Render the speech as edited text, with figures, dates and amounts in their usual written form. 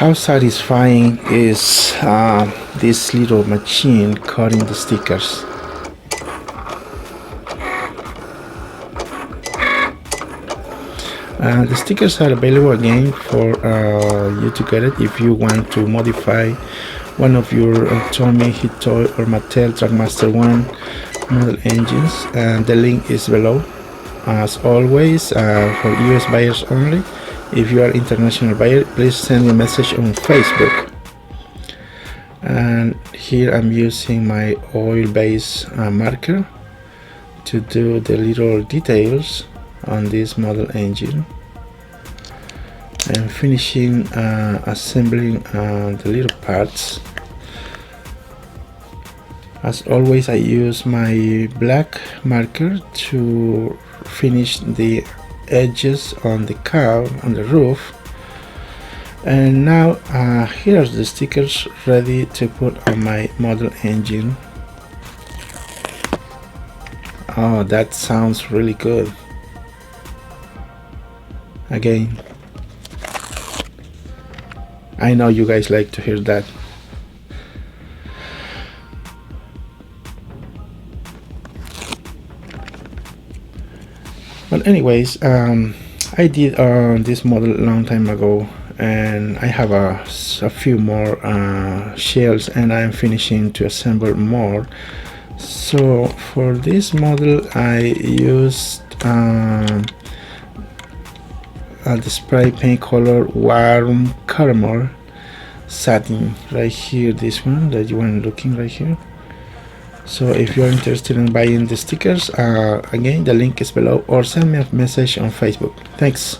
how satisfying is this little machine cutting the stickers. The stickers are available again for you to get it if you want to modify one of your Tomy, Hitoy or Mattel Trackmaster 1 model engines, and the link is below. As always, for US buyers only. If you are international buyer, please send me a message on Facebook. And here I'm using my oil-based marker to do the little details on this model engine, and finishing assembling the little parts. As always, I use my black marker to finish the edges on the car, on the roof. And now here are the stickers ready to put on my model engine. Oh, that sounds really good. Again, I know you guys like to hear that. But anyways, I did this model a long time ago, and I have a few more shells, and I'm finishing to assemble more. So for this model I used the spray paint color warm caramel satin right here, this one that you are looking right here. So if you're interested in buying the stickers, again the link is below, or send me a message on Facebook. Thanks.